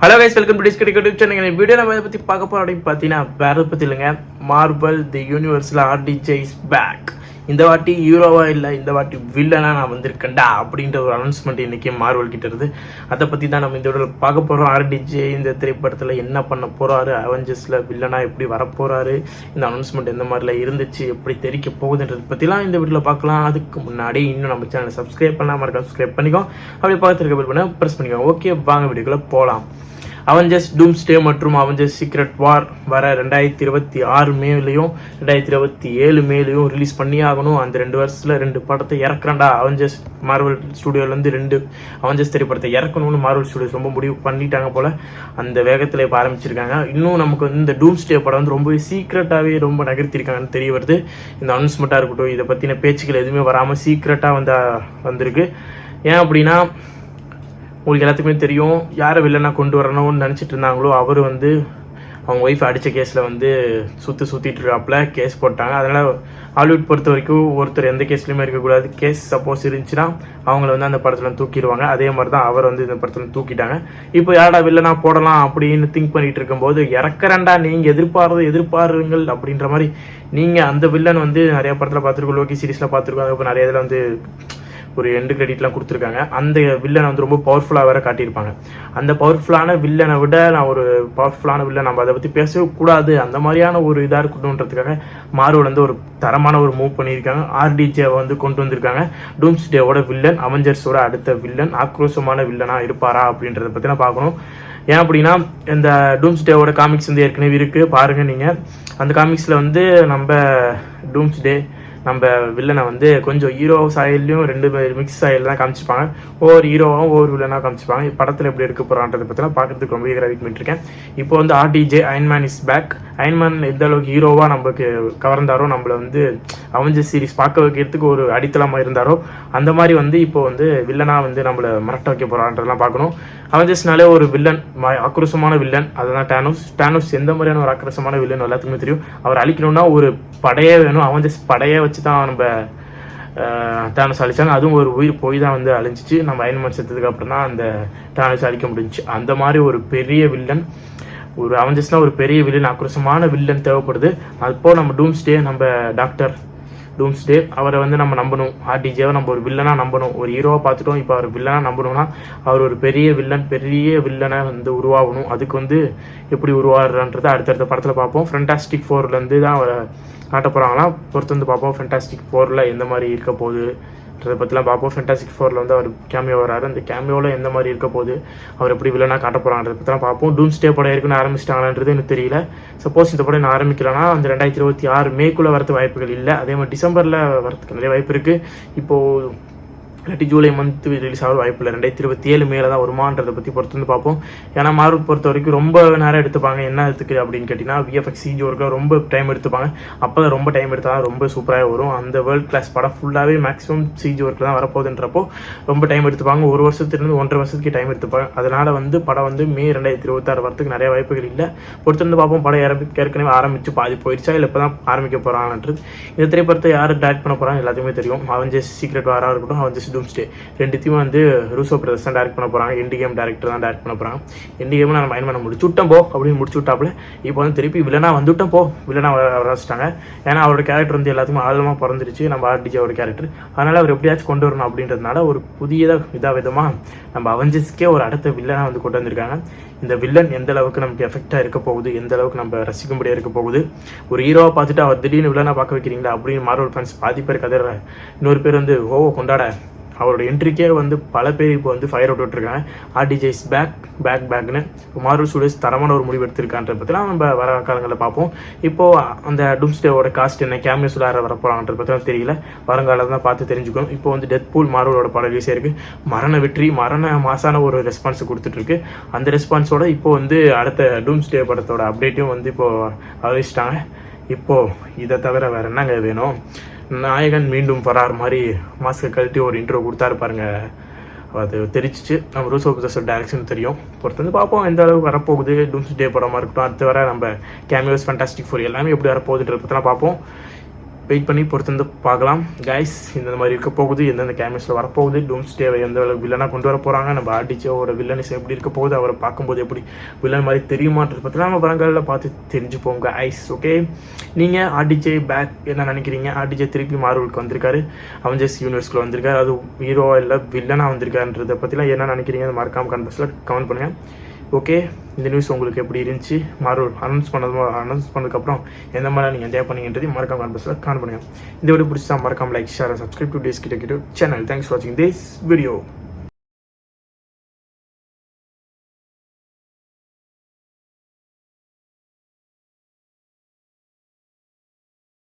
Hello guys, welcome to Discut YouTube channel. இந்த video நம்ம இதை பற்றி பார்க்க போகிறோம் அப்படின்னு பார்த்தீங்கன்னா வேறு பற்றி இல்லைங்க. மார்வல் தி யூனிவர்ஸில் RDJ இஸ் பேக். இந்த வாட்டி ஹீரோவா இல்லை, இந்த வாட்டி வில்லனாக நான் வந்திருக்கேன்டா அப்படின்ற ஒரு அனௌன்ஸ்மெண்ட் இன்றைக்கி மார்வல் கிட்ட இருந்து. அதை பற்றி தான் நம்ம இந்த வீடியோவில் பார்க்க போகிறோம். RDJ இந்த திரைப்படத்தில் என்ன பண்ண போகிறாரு, அவெஞ்சர்ஸில் வில்லனாக எப்படி வரப்போகிறாரு, இந்த அனௌன்ஸ்மெண்ட் எந்த மாதிரிலாம் இருந்துச்சு, எப்படி தெரிக்க போகுதுன்றதை பற்றிலாம் இந்த வீடியோவில் பார்க்கலாம். அதுக்கு முன்னாடி இன்னும் நம்ம சேனலை சப்ஸ்கிரைப் பண்ணாமல் இருக்க சப்ஸ்கிரைப் பண்ணிக்கோ, அப்படி பார்த்துருக்க பில் பண்ண ப்ரெஸ் பண்ணிக்கோ. ஓகே, வாங்க வீடியோக்குள்ளே போகலாம். அவெஞ்சர்ஸ் டூம்ஸ்டே மற்றும் அவெஞ்சர்ஸ் சீக்ரெட் வார் வர 2026 மேலையும் 2027 மேலையும் ரிலீஸ் பண்ணி ஆகணும். அந்த 2 வருஷத்தில் 2 படத்தை இறக்குறாண்டா. அவெஞ்சர்ஸ் மார்வல் ஸ்டுடியோலேருந்து 2 அவெஞ்சர்ஸ் திரைப்படத்தை இறக்கணும்னு மார்வல் ஸ்டுடியோஸ் ரொம்ப முடிவு பண்ணிட்டாங்க போல். அந்த வேகத்தில் இப்போ ஆரம்பிச்சிருக்காங்க. இன்னும் நமக்கு வந்து இந்த டூம்ஸ்டே படம் வந்து ரொம்பவே சீக்ரெட்டாகவே ரொம்ப நகர்த்திருக்காங்கன்னு தெரிய வருது. இந்த அனௌன்ஸ்மெண்ட்டாக இருக்கட்டும், இதை பற்றின பேச்சுக்கள் எதுவுமே வராமல் சீக்ரெட்டாக வந்திருக்கு. ஏன் அப்படின்னா, உங்களுக்கு எல்லாத்துக்குமே தெரியும், யாரை வில்லனாக கொண்டு வரணும்னு நினச்சிட்டு இருந்தாங்களோ அவர் வந்து அவங்க ஒய்ஃப் அடித்த கேஸில் வந்து சுற்றிட்டு இருக்காப்புல கேஸ் போட்டாங்க. அதனால் ஹாலிவுட் பொறுத்த வரைக்கும் ஒருத்தர் எந்த கேஸ்லையுமே இருக்கக்கூடாது. கேஸ் சப்போஸ் இருந்துச்சுன்னா அவங்கள வந்து அந்த படத்தில் தூக்கிடுவாங்க. அதே மாதிரி தான் அவர் வந்து இந்த படத்தில் தூக்கிட்டாங்க. இப்போ யாரா வில்லனா போடலாம் அப்படின்னு திங்க் பண்ணிட்டு இருக்கும்போது, இறக்குறேன்டா நீங்கள் எதிர்பாருங்கள் அப்படின்ற மாதிரி. நீங்கள் அந்த வில்லன் வந்து நிறையா படத்தில் பார்த்துருக்கோம், லோக்கி சீரீஸில் பார்த்துருக்கோம். இப்போ நிறைய இதில் வந்து ஒரு எண்டு கிரெடிட்லாம் கொடுத்துருக்காங்க. அந்த வில்லனை வந்து ரொம்ப பவர்ஃபுல்லாக வேறு காட்டியிருப்பாங்க. அந்த பவர்ஃபுல்லான வில்லனை விட நான் ஒரு பவர்ஃபுல்லான வில்லன் நம்ம அதை பற்றி பேசவே கூடாது, அந்த மாதிரியான ஒரு இதாக இருக்கணுன்றதுக்காக மார்வல் வந்து ஒரு தரமான ஒரு மூவ் பண்ணியிருக்காங்க. RDJவை வந்து கொண்டு வந்திருக்காங்க. டூம்ஸ்டேவோட வில்லன், அவெஞ்சர்ஸோட அடுத்த வில்லன், ஆக்ரோஷமான வில்லனாக இருப்பாரா அப்படின்றத பற்றி நான் பார்க்கணும். ஏன் அப்படின்னா, இந்த டூம்ஸ்டேவோட காமிக்ஸ் வந்து ஏற்கனவே இருக்குது, பாருங்கள் நீங்கள். அந்த காமிக்ஸில் வந்து நம்ம டூம்ஸ்டே நம்ம வில்லனை வந்து கொஞ்சம் ஹீரோ சாயல்லையும் 2 மிக்ஸ் சாயல் தான் காமிச்சிருப்பாங்க. ஒவ்வொரு ஹீரோவும் ஒவ்வொரு வில்லனாக காமிச்சிருப்பாங்க. படத்தில் எப்படி இருக்க போகிறான்றதை பற்றிலாம் பார்க்குறதுக்கு ரொம்ப வெயிட் பண்ணிட்டுருக்கேன். இப்போ வந்து RDJ Iron Man is back. Iron Man எந்த அளவுக்கு ஹீரோவாக நம்மளுக்கு கவர்ந்தாரோ, நம்மளை வந்து அவெஞ்சர்ஸ் சீரிஸ் பார்க்க வைக்கிறதுக்கு ஒரு அடித்தளமாக இருந்தாரோ, அந்த மாதிரி வந்து இப்போ வந்து வில்லனாக வந்து நம்மளை மிரட்ட வைக்க போகிறான்றதெல்லாம் பார்க்கணும். அவெஞ்சர்ஸ்னாலே ஒரு வில்லன், ஆக்ரோஷமான வில்லன், அதுதான் டேனோஸ். எந்த மாதிரியான ஒரு ஆக்ரோஷமான வில்லன் எல்லாத்துக்குமே தெரியும். அவர் அழிக்கணும்னா ஒரு படையே வேணும். அவெஞ்சர்ஸ் படையே வச்சு தான் நம்ம டேனோஸ் அழிச்சாங்க. அதுவும் ஒரு உயிர் போய் தான் வந்து அழிஞ்சிச்சு. நம்ம அயன்மேன் செத்ததுக்கு அப்புறம் தான் அந்த டேனோஸ் அழிக்க முடிஞ்சிச்சு. அந்த மாதிரி ஒரு பெரிய வில்லன், ஒரு அவெஞ்சர்ஸ்னால் ஒரு பெரிய வில்லன், ஆக்ரோஷமான வில்லன் தேவைப்படுது. அப்போ நம்ம டூம்ஸ்டே, நம்ம டாக்டர் டூம்ஸ்டே, அவரை வந்து நம்ம நம்பணும். RDJவை நம்ம ஒரு வில்லனாக நம்பணும். ஒரு ஹீரோவை பார்த்துட்டோம், இப்போ அவர் வில்லனாக நம்பணும்னா அவர் ஒரு பெரிய வில்லனை வந்து உருவாகணும். அதுக்கு வந்து எப்படி உருவாடுறன்றதை அடுத்தடுத்த படத்தில் பார்ப்போம். ஃபேண்டாஸ்டிக் 4லேருந்து தான் அவரை காட்ட போகிறாங்களாம். பொறுத்து வந்து பார்ப்போம் ஃபேண்டாஸ்டிக் 4ல் எந்த மாதிரி இருக்க போகுதுன்றதை பற்றிலாம் பார்ப்போம். ஃபேண்டாஸ்டிக் 4ல் வந்து அவர் கேமியோ வராரு. அந்த கேமியோவில் எந்த மாதிரி இருக்க போகுது, அவர் எப்படி வில்லனாக காட்ட போகிறான்றதை பற்றிலாம் பார்ப்போம். டூம்ஸ்டே படம் இருக்குன்னு ஆரம்பிச்சிட்டாங்கன்றது எனக்கு தெரியல. சப்போஸ் இந்த படம் நான் ஆரம்பிக்கலன்னா அந்த 2026 மேக்குள்ளே வரது வாய்ப்புகள் இல்லை. அதே மாதிரி டிசம்பரில் வரதுக்கு நிறைய வாய்ப்பு இருக்குது. இப்போது இல்லாட்டி ஜூலை மந்த் ரிலீஸ் ஆக வாய்ப்பு இல்லை. 2027 மேலே தான் வருமானதை பற்றி பொறுத்து வந்து பார்ப்போம். ஏன்னா மார்வல் பொறுத்த வரைக்கும் ரொம்ப நேரம் எடுத்துப்பாங்க. என்ன எடுத்துக்கு அப்படின்னு கேட்டிங்கன்னா, VFX CG ஒர்க்கில் ரொம்ப டைம் எடுத்துப்பாங்க. அப்போ தான் ரொம்ப டைம் எடுத்தால் ரொம்ப சூப்பராக வரும். அந்த வேர்ல்ட் கிளாஸ் படம் ஃபுல்லாகவே மேக்ஸிமம் CG ஒர்க்கில் தான் வரப்போகுதுன்றப்போ ரொம்ப டைம் எடுத்துப்பாங்க. 1 வருஷத்துலேருந்து 1.5 வருஷத்துக்கு டைம் எடுத்துப்பாங்க. அதனால் வந்து படம் வந்து மே 2026 வரத்துக்கு நிறைய வாய்ப்புகள் இல்லை. பொறுத்து வந்து பார்ப்போம். படம் ஏற்கனவே ஆரம்பித்து பாதி போயிடுச்சா, இல்லை இப்போ தான் ஆரம்பிக்க போகிறாங்கன்றது. இந்த திரைப்படத்தை யார் டைரக்ட் பண்ண போகிறாங்க எல்லாத்துக்குமே தெரியும். அவெஞ்சர்ஸ் சீக்ரெட் வாராக இருக்கட்டும், அவெஞ்சர்ஸ் டூம்ஸ்டே, 2த்தையும் வந்து ரூசோ பிரதர்ஸ் தான் டைரக்ட் பண்ண போகிறாங்க. எண்டு கேம் டேரக்டர் தான் டைரக்ட் பண்ண போகிறாங்க. எண்டு கேம் நம்ம அயன் பண்ண முடிச்சுட்டோம் போ அப்படின்னு முடிச்சுட்டாப்புல. இப்போ வந்து திருப்பி வில்லனாக வந்துவிட்டோம் போ, வில்லனாக வர வச்சுட்டாங்க. ஏன்னா அவரோட கேரக்டர் வந்து எல்லாத்துக்கும் ஆழமாக பிறந்துருச்சு, நம்ம RDJவோட கேரக்டர். அதனால் அவர் எப்படியாச்சும் கொண்டு வரணும் அப்படின்றதுனால ஒரு புதியதாக விதமாக நம்ம அவெஞ்சர்ஸ்க்கே ஒரு அடுத்த வில்லனாக வந்து கொண்டு வந்திருக்காங்க. இந்த வில்லன் எந்த அளவுக்கு நமக்கு எஃபெக்டாக இருக்க போகுது, எந்த அளவுக்கு நம்ம ரசிக்கும்படியாக இருக்க போகுது. ஒரு ஹீரோவை பார்த்துட்டு அவர் திடீர்னு வில்லனாக பார்க்க வைக்கிறீங்களா அப்படின்னு மார்வல் ஃபேன்ஸ் பாதி பேர் கதற. இன்னொரு பேர் வந்து கொண்டாட அவரோட என்ட்ரிக்கே வந்து பல பேர் இப்போ வந்து ஃபயர் அவுட் விட்டுருக்காங்க. RDJ இஸ் பேக்னு மார்வல் ஸ்டுடியோஸ் தரமான ஒரு முடிவு எடுத்திருக்கான்ற பற்றிலாம் நம்ம வர காலங்களில் பார்ப்போம். இப்போது அந்த டூம்ஸ்டேவோட காஸ்ட் என்ன, கேமியோஸில் யாரை வர போகிறாங்கன்ற பற்றிலாம் தெரியல. வருங்காலம் தான் பார்த்து தெரிஞ்சுக்கணும். இப்போ வந்து டெட்பூல் மார்வலோட படம் ரிலீஸ் ஆயிருக்கு. மரண மாசான ஒரு ரெஸ்பான்ஸ் கொடுத்துட்ருக்கு. அந்த ரெஸ்பான்ஸோட இப்போ வந்து அடுத்த டூம்ஸ்டே படத்தோட அப்டேட்டையும் வந்து இப்போது அறிவிச்சிட்டாங்க. இப்போது இதை தவிர வேறு என்னங்க வேணும்? நாயகன் மீண்டும் வரார் மாதிரி மாஸ்கை கழட்டி ஒரு இன்ட்ரோ கொடுத்தாரு பாருங்க, அது தெரிச்சிச்சு. நம்ம ரூசோ பிரதர்ஸோட டைரக்ஷன் தெரியும். பொறுத்து வந்து பார்ப்போம் எந்த அளவுக்கு வரப்போகுது. டூம்ஸ்டே படமாக இருக்கட்டும், அடுத்து வர நம்ம கேமியோஸ் ஃபேண்டாஸ்டிக் 4 எல்லாமே எப்படி வரப்போகுதுன்ற பற்றிலாம் பார்ப்போம். வெயிட் பண்ணி பொறுத்து பார்க்கலாம் கைஸ். இந்த மாதிரி இருக்க போகுது, எந்தெந்த கேமரஸில் வரப்போகுது, டூம்ஸ்டேவை எந்த அளவுக்கு வில்லனாக கொண்டு வர போகிறாங்க, நம்ம ஆர்டிஜேவோட வில்லனிஸ் எப்படி இருக்க போகுது, அவரை பார்க்கும்போது எப்படி வில்லன் மாதிரி தெரியுமான்றது பற்றி நம்ம படங்களில் பார்த்து தெரிஞ்சுப்போம் கைஸ். ஓகே, நீங்கள் ஆர்டிஜே பேக் என்ன நினைக்கிறீங்க? ஆர்டிஜே திருப்பி மார்வலுக்கு வந்திருக்காரு, அவெஞ்சர்ஸ் யூனிவர்ஸ்குள்ள வந்திருக்காரு, அது ஹீரோவா இல்லை வில்லனாக வந்திருக்காருன்றதை பற்றிலாம் என்ன நினைக்கிறீங்க மறக்காம கமெண்ட்ஸில் கமெண்ட் பண்ணுங்கள். ஓகே, இந்த நியூஸ் உங்களுக்கு எப்படி இருந்துச்சு? மார்வல் அனௌன்ஸ் பண்ணதுக்கப்புறம் எந்த மாதிரி நீங்கள் என்ஜாய் பண்ணீங்கன்றதையும் மறக்காம கமெண்ட்ஸில் கமெண்ட் பண்ணுங்கள். இந்த வீடியோ பிடிச்சா மறக்காம like, share, subscribe two days கிட்ட சேனல். தேங்க்ஸ் ஃபார் வாட்சிங் திஸ் வீடியோ.